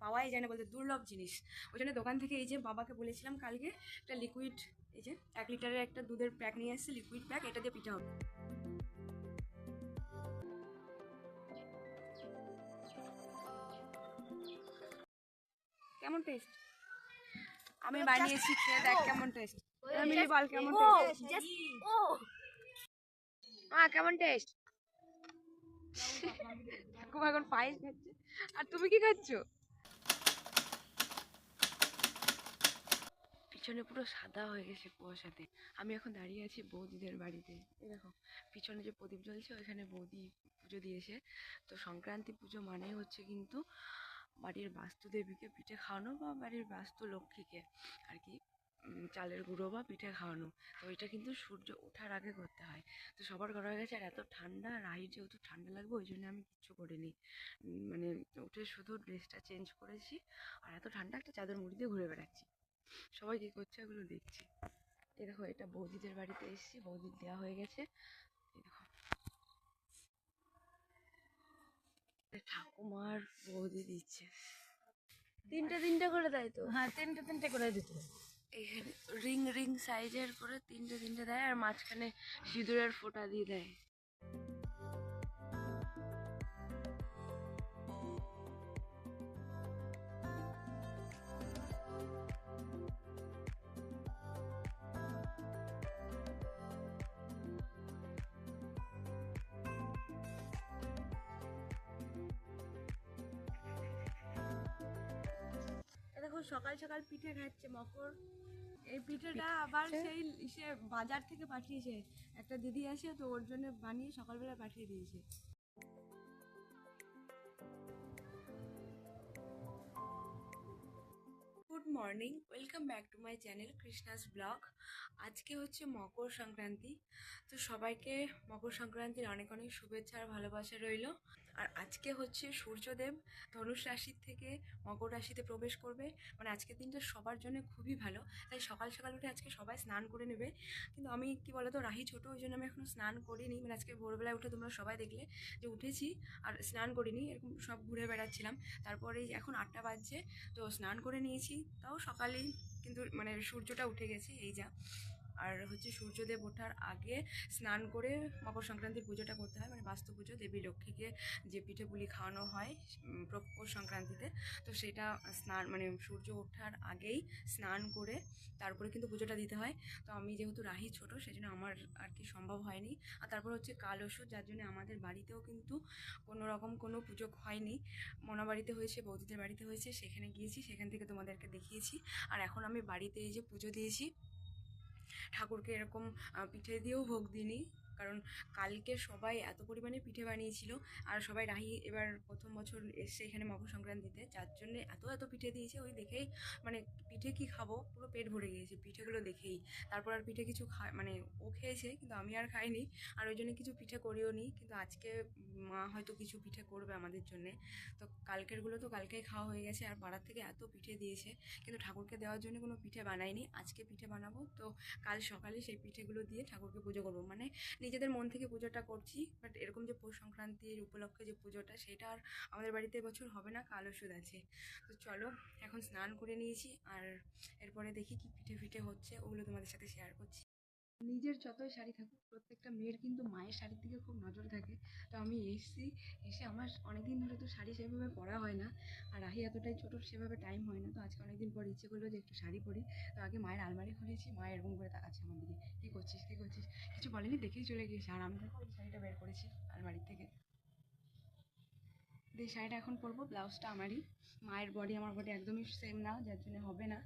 পাওয়াই যায় না, বলতে দুর্লভ জিনিস। ওই জন্য দোকান থেকে এই যে বাবাকে বলেছিলাম কালকে একটা লিকুইড, এই যে 1 লিটারের একটা দুধের প্যাক নিয়ে আসছে, লিকুইড প্যাক, এটা দিয়ে পিঠা হবে। কেমন টেস্ট? আমি বানিয়েছি, খেয়ে দেখ কেমন টেস্ট। মিলি বল কেমন টেস্ট? কেমন টেস্ট? ঠাকুমা এখন পায়েস খাচ্ছে, আর তুমি কি খাচ্ছ? পিছনে পুরো সাদা হয়ে গেছে কুয়াশাতে। আমি এখন দাঁড়িয়ে আছি বৌদিদের বাড়িতে। এই দেখো পিছনে যে প্রদীপ জ্বলছে, ওইখানে বৌদি পুজো দিয়েছে। তো সংক্রান্তি পুজো মানে হচ্ছে কিন্তু বাড়ির বাস্তুদেবীকে পিঠে খাওয়ানো, বা বাড়ির বাস্তু লক্ষ্মীকে আর কি চালের গুঁড়ো বা পিঠে খাওয়ানো। তো এটা কিন্তু সূর্য ওঠার আগে করতে হয়। তো সবার করা হয়ে গেছে, আর এত ঠান্ডা, রাহির যেহেতু ঠান্ডা লাগবে ওই জন্য আমি কিচ্ছু করিনি। মানে উঠে শুধু ড্রেসটা চেঞ্জ করেছি, আর এত ঠান্ডা একটা চাদর মুড়ি দিয়ে ঘুরে বেড়াচ্ছি। সবাই কি করছে এগুলো দেখছি। এই দেখো এটা বৌদিদের বাড়িতে এসেছি, বৌদির দেওয়া হয়ে গেছে। এই দেখো ঠাকুমার বৌদি দিচ্ছে, তিনটে করে দেয় তো? হ্যাঁ, তিনটে করে দিতে। এখানে রিং রিং সাইজের করে তিনটে দেয়, আর মাঝখানে সিঁদুরের ফোঁটা দিয়ে দেয়। দেখো সকাল সকাল পিঠে খাচ্ছে মকর। এই পিঠেটা আবার সেই সে বাজার থেকে পাঠিয়েছে, একটা দিদি আসে তো ওর জন্য বানিয়ে সকালবেলা পাঠিয়ে দিয়েছে। Good morning, welcome back to my channel Krishna's blog. আজকে হচ্ছে মকর সংক্রান্তি। তো সবাইকে মকর সংক্রান্তির অনেক অনেক শুভেচ্ছা আর ভালোবাসা রইল। আর আজকে হচ্ছে সূর্যদেব ধনুষ রাশির থেকে মকর রাশিতে প্রবেশ করবে। মানে আজকের দিনটা সবার জন্য খুবই ভালো, তাই সকাল সকাল উঠে আজকে সবাই স্নান করে নেবে। কিন্তু আমি কি বলতো, রাহি ছোটো, ওই জন্য আমি এখনও স্নান করিনি। মানে আজকে ভোরবেলায় উঠে তোমরা সবাই দেখলে যে উঠেছি আর স্নান করিনি, এরকম সব ঘুরে বেড়াচ্ছিলাম। তারপরে এখন 8টা বাজছে, তো স্নান করে নিয়েছি, তাও সকালেই, কিন্তু মানে সূর্যটা উঠে গেছে এই যা। আর হচ্ছে সূর্যদেব ওঠার আগে স্নান করে মকর সংক্রান্তির পুজোটা করতে হয়, মানে বাস্তু পুজো, দেবী লক্ষ্মীকে যে পিঠে পুলি খাওয়ানো হয় মকর সংক্রান্তিতে। তো সেটা স্নান মানে সূর্য ওঠার আগেই স্নান করে তারপরে কিন্তু পুজোটা দিতে হয়। তো আমি যেহেতু রাহি ছোট, সেজন্য আমার আর কি সম্ভব হয়নি। আর তারপর হচ্ছে কাল ওষুধ, যার জন্য আমাদের বাড়িতেও কিন্তু কোনো রকম কোনো পুজো হয়নি। মোনা বাড়িতে হয়েছে, বৌদিদের বাড়িতে হয়েছে, সেখানে গিয়েছি, সেখান থেকে তোমাদেরকে দেখিয়েছি। আর এখন আমি বাড়িতে এই যে পুজো দিয়েছি, ঠাকুরকে এরকম পিঠে দিয়েও ভোগ দিইনি, কারণ কালকে সবাই এত পরিমাণে পিঠে বানিয়েছিল। আর সবাই রাহি এবার প্রথম বছর এসছে এখানে মকর সংক্রান্তিতে, যার জন্যে এত পিঠে দিয়েছে, ওই দেখেই মানে পিঠে কি খাবো, পুরো পেট ভরে গিয়েছে পিঠেগুলো দেখেই। তারপর আর পিঠে কিছু মানে ও খেয়েছে কিন্তু আমি আর খাইনি, আর ওই জন্য কিছু পিঠে করিও নি। কিন্তু আজকে মা হয়তো কিছু পিঠে করবে আমাদের জন্যে। তো কালকেরগুলো তো কালকেই খাওয়া হয়ে গেছে, আর পাড়ার থেকে এত পিঠে দিয়েছে, কিন্তু ঠাকুরকে দেওয়ার জন্য কোনো পিঠে বানাইনি। আজকে পিঠে বানাবো, তো কাল সকালে সেই পিঠেগুলো দিয়ে ঠাকুরকে পুজো করবো। মানে নিজেদের মন থেকে পুজোটা করছি, বাট এরকম যে পৌষ সংক্রান্তির উপলক্ষে যে পুজোটা, সেটা আর আমাদের বাড়িতে এবছর হবে না, কাল ওষুধ আছে। তো চলো, এখন স্নান করে নিয়েছি, আর এরপরে দেখি কি পিঠে ফিঠে হচ্ছে, ওগুলো তোমাদের সাথে শেয়ার করছি। নিজের যতই শাড়ি থাকুক, প্রত্যেকটা মেয়ের কিন্তু মায়ের শাড়ির দিকে খুব নজর থাকে। তো আমি এসে আমার অনেকদিন ধরে তো শাড়ি সেভাবে পরা হয় না, আর রাহি এতটাই ছোটো, সেভাবে টাইম হয় না। তো আজকে অনেকদিন পর ইচ্ছে করলো যে একটু শাড়ি পরি। তো আগে মায়ের আলমারি খুলেছি, মা এরকম করে তাকাচ্ছে আমার দিকে, কী করছিস কী করছিস, কিছু বলেনি, দেখেই চলে গিয়েছে। আর আমি দেখো এই শাড়িটা বের করেছি আলমারি থেকে। এই শাড়িটা এখন পরবো, ব্লাউজটা আমারই। মায়ের বডি আমার বডি একদমই সেম না, যার জন্য হবে না।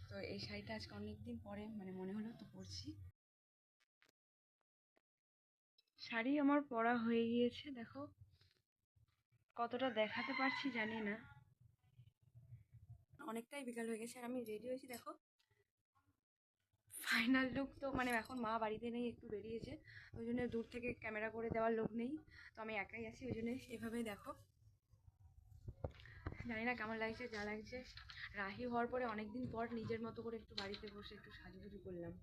তো এই শাড়িটা আজকে অনেকদিন পরে মানে মনে হলো, তো পরছি। শাড়ি আমার পরা হয়ে গিয়েছে, দেখো কতটা দেখাতে পারছি জানি না, অনেকটাই বিকাল হয়ে গেছে, আর আমি রেডি হয়েছি দেখো। ফাইনাল লুক তো মানে এখন মা বাড়িতে নেই, একটু বেরিয়েছে, ওই জন্য দূর থেকে ক্যামেরা করে দেওয়ার লোক নেই, তো আমি একাই আছি, ওই জন্য এভাবেই দেখো। জানি না কেমন লাগছে, যা লাগছে। রাহি হওয়ার পরে অনেকদিন পর নিজের মতো করে একটু বাড়িতে বসে একটু সাজুগুজু করলাম।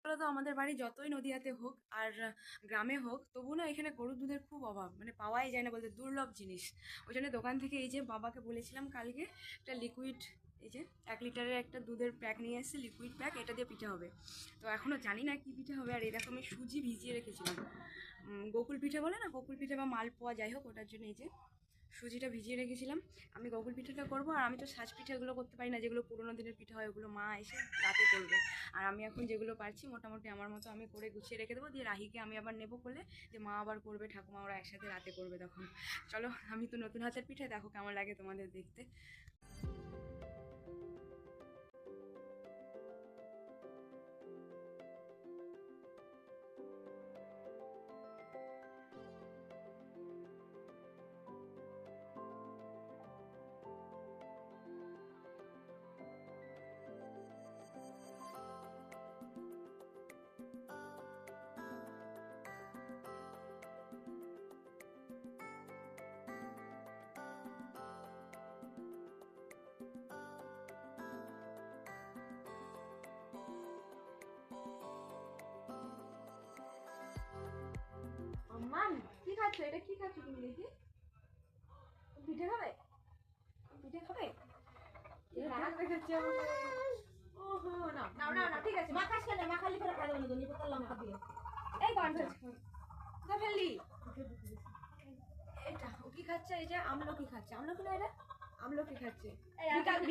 তো আমাদের বাড়ি যতই নদীয়াতে হোক আর গ্রামে হোক, তবু না এখানে গরুর দুধের খুব অভাব, মানে পাওয়াই যায় না বলতে, দুর্লভ জিনিস। ওই জন্য দোকান থেকে এই যে বাবাকে বলেছিলাম কালকে একটা লিকুইড, এই যে 1 লিটারের একটা দুধের প্যাক নিয়ে এসেছে, লিকুইড প্যাক, এটা দিয়ে পিঠে হবে। তো এখনও জানি না কী পিঠে হবে। আর এই দেখো আমি সুজি ভিজিয়ে রেখেছিলাম, গোকুল পিঠে বলে না, গোকুল পিঠে বা মালপোয়া যাই হোক, ওটার জন্য এই যে সুজিটা ভিজিয়ে রেখেছিলাম। আমি গোকুল পিঠাটা করবো, আর আমি তো সাজ পিঠে এগুলো করতে পারি না, যেগুলো পুরোনো দিনের পিঠা হয় ওগুলো মা এসে রাতে করবে। আর আমি এখন যেগুলো পারছি মোটামুটি আমার মতো আমি করে গুছিয়ে রেখে দেবো, দিয়ে রাহিকে আমি আবার নেবো বলে, যে মা আবার করবে, ঠাকুমা ওরা একসাথে রাতে করবে তখন। চলো, আমি তো নতুন হাতের পিঠে, দেখো কেমন লাগে তোমাদের দেখতে। মাম, কি খাচ্ছ? এটা কি খাচ্ছ তুমি দেখি? পিঠে খাবে? পিঠে খাবে? রাগ দেখাচ্ছে আমাকে। ওহো, না না না না, ঠিক আছে। মাখাস কেন? মাখালি করে খাওয়া যাবে না, ধনে পাতা লঙ্কা দিয়ে। এই কনফারেন্স কোথায় ফেললি? এটা ও কি খাচ্ছে? এই যে আমলকি খাচ্ছে। আমলকি না, এটা আমলকি খাচ্ছে।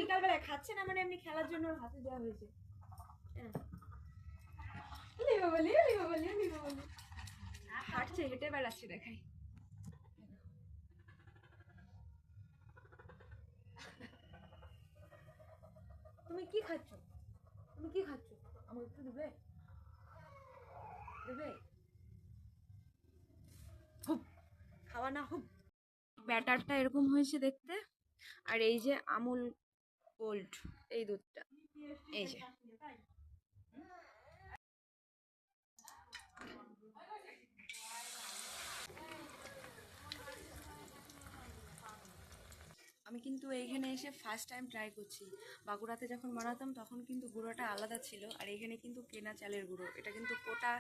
বিকালবেলায় খাচ্ছে না, মানে এমনি খেলার জন্য ওর হাতে দেওয়া হয়েছে। হাঁটছে, হেঁটে বেড়াচ্ছে, দেখাই। তুমি কি খাচ্ছ? তুমি কি খাচ্ছ? আমাকে একটু দেবে? দেবে? হুপ, খাওয়া না হুপ। ব্যাটারটা এরকম হয়েছে দেখতে। আর এই যে আমুল গোল্ড, এই দুধটা, এই যে আমি কিন্তু এইখানে এসে ফার্স্ট টাইম ট্রাই করছি। বাগুড়াতে যখন বানাতাম তখন কিন্তু গুঁড়োটা আলাদা ছিল, আর এখানে কিন্তু কেনা চালের গুঁড়ো, এটা কিন্তু কোটা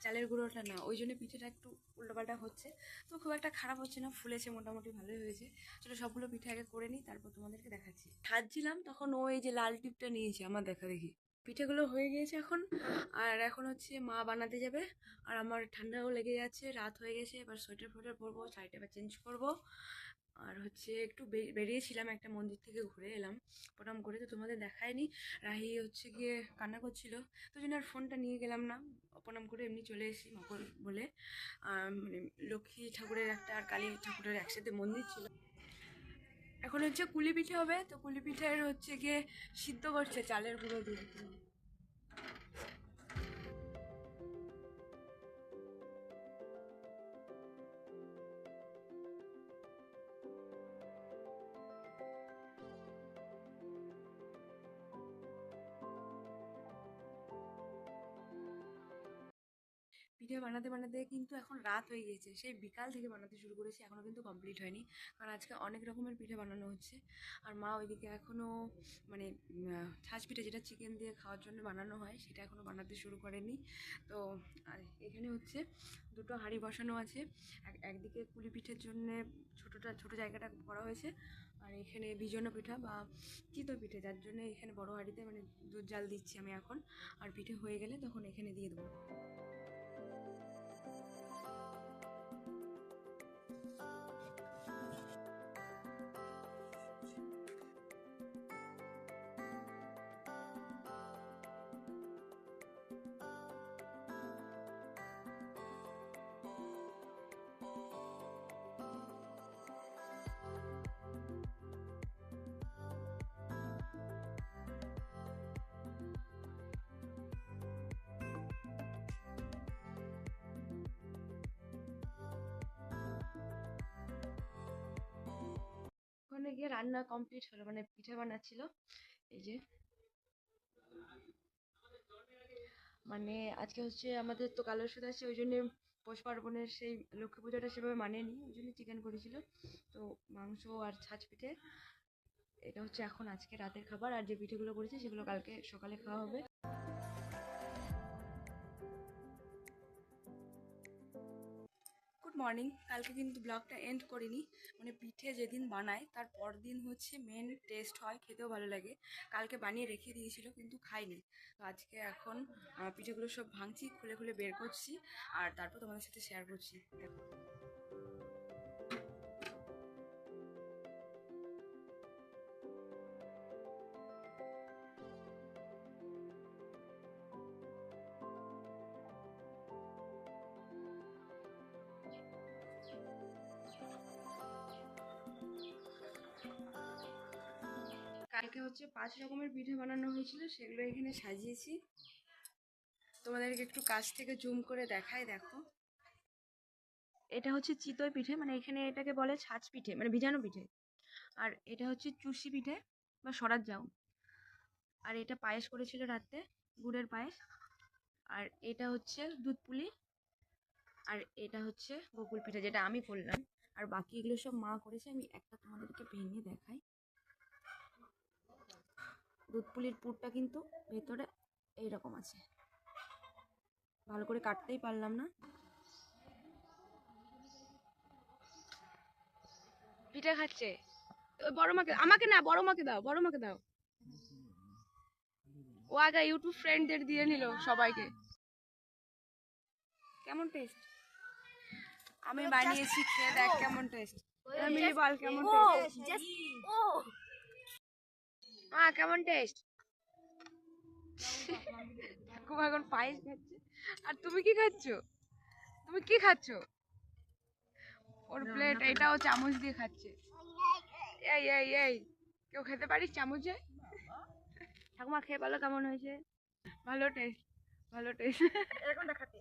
চালের গুঁড়োটা না, ওই জন্য পিঠেটা একটু উল্টোপাল্টা হচ্ছে। তো খুব একটা খারাপ হচ্ছে না, ফুলেছে মোটামুটি, ভালোই হয়েছে। চলো সবগুলো পিঠে আগে করে নিই, তারপর তোমাদেরকে দেখাচ্ছি। খাচ্ছিলাম তখন ও এই যে লাল টিপটা নিয়েছে আমার দেখা দেখি। পিঠেগুলো হয়ে গিয়েছে এখন, আর এখন হচ্ছে মা বানাতে যাবে। আর আমার ঠান্ডাও লেগে যাচ্ছে, রাত হয়ে গেছে, এবার সোয়েটার ফোয়েটার পরবো, শাড়িটা এবার চেঞ্জ করবো। আর হচ্ছে একটু বেরিয়েছিলাম, একটা মন্দির থেকে ঘুরে এলাম প্রণাম করে, তো তোমাদের দেখায়নি। রাহি হচ্ছে গিয়ে কান্না করছিল, তো জন্য আর ফোনটা নিয়ে গেলাম না, প্রণাম করে এমনি চলে এসেছি মকর বলে। মানে লক্ষ্মী ঠাকুরের একটা আর কালী ঠাকুরের একসাথে মন্দির ছিল। এখন হচ্ছে কুলি পিঠে হবে, তো কুলি পিঠের হচ্ছে গিয়ে সিদ্ধ করছে চালের গুঁড়ো দিয়ে। পিঠে বানাতে বানাতে কিন্তু এখন রাত হয়ে গিয়েছে, সেই বিকাল থেকে বানাতে শুরু করেছি, এখনও কিন্তু কমপ্লিট হয়নি, কারণ আজকে অনেক রকমের পিঠে বানানো হচ্ছে। আর মা ওইদিকে এখনও মানে ছাঁচ পিঠে, যেটা চিকেন দিয়ে খাওয়ার জন্য বানানো হয়, সেটা এখনও বানাতে শুরু করেনি। তো আর এখানে হচ্ছে দুটো হাঁড়ি বসানো আছে, একদিকে কুলি পিঠের জন্যে ছোটো জায়গাটা করা হয়েছে, আর এখানে বিজন্য পিঠা বা চিতই পিঠে, যার জন্য এখানে বড় হাঁড়িতে মানে দুধ জাল দিচ্ছি আমি এখন। আর পিঠে হয়ে গেলে তখন এখানে দিয়ে দেবো। ওখানে গিয়ে রান্না কমপ্লিট হলো, মানে পিঠে বানাচ্ছিল এই যে। মানে আজকে হচ্ছে আমাদের তো কালো সুদ আছে, ওই জন্য পৌষ পার্বণের সেই লক্ষ্মী পুজোটা সেভাবে মানেনি, ওই জন্য চিকেন করেছিল। তো মাংস আর ছাঁচ পিঠে, এটা হচ্ছে এখন আজকে রাতের খাবার। আর যে পিঠেগুলো করেছে সেগুলো কালকে সকালে খাওয়া হবে। Good morning. কালকে কিন্তু ব্লগটা এন্ড করিনি, মানে পিঠে যেদিন বানায় তার পরদিন হচ্ছে মেন টেস্ট হয়, খেতেও ভালো লাগে। কালকে বানিয়ে রেখে দিয়েছিল কিন্তু খাইনি, তো আজকে এখন পিঠেগুলো সব ভাঙছি, খুলে খুলে বের করছি আর তারপর তোমাদের সাথে শেয়ার করছি। কালকে হচ্ছে 5 রকমের পিঠে বানানো হয়েছিল, সেগুলো এখানে সাজিয়েছি। তোমাদেরকে একটু কাছ থেকে জুম করে দেখাই, দেখো। এটা হচ্ছে চিতই পিঠে, মানে এখানে এটাকে বলে ছাঁচ পিঠে, মানে ভিজানো পিঠে। আর এটা হচ্ছে চুষি পিঠে বা সরাত যাও। আর এটা পায়েস করেছিল রাতে, গুড়ের পায়েস। আর এটা হচ্ছে দুধ পুলি। আর এটা হচ্ছে গোকুল পিঠে, যেটা আমি করলাম। আর বাকি এগুলো সব মা করেছে, আমি একটা তোমাদেরকে ভেঙে দেখাই। দুধ পুলির পুরটা কিন্তু ভেতরে এইরকম আছে, ভালো করে কাটতেই পারলাম না। পিঠা খাচ্ছে ওই বড় মাকে, আমাকে না, বড় মাকে দাও, বড় মাকে দাও। ও আগে ইউটিউব ফ্রেন্ডদের দিয়ে নিল সবাইকে। কেমন টেস্ট? আমি বানিয়েছি, খেয়ে দেখ কেমন টেস্ট। মিলি বল কেমন টেস্ট? কেমন টেস্ট? ঠাকুমা এখন পায়েস খাচ্ছে। আর তুমি কি খাচ্ছ? তুমি কি খাচ্ছ? ওর প্লেট, এটাও চামচ দিয়ে খাচ্ছে। এই এই এই, কেউ খেতে পারিস চামচে? ঠাকুমা খেয়ে বলো কেমন হয়েছে? ভালো টেস্ট, ভালো টেস্ট। এরকম দেখাতে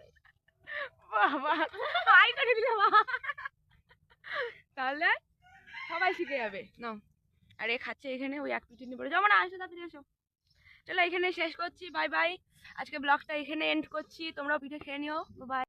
বাবা আই করে দিলে তাহলে সবাই শিখে যাবে নাও। আর এ খাচ্ছে এখানে, ওই এক পিঠে নিয়ে পড়ে যাবো না, আসো তাড়াতাড়ি আসো। চলো এখানে শেষ করছি, বাই বাই। আজকে ব্লগটা এখানে এন্ড করছি, তোমরাও পিঠে খেয়ে নিও, বাই।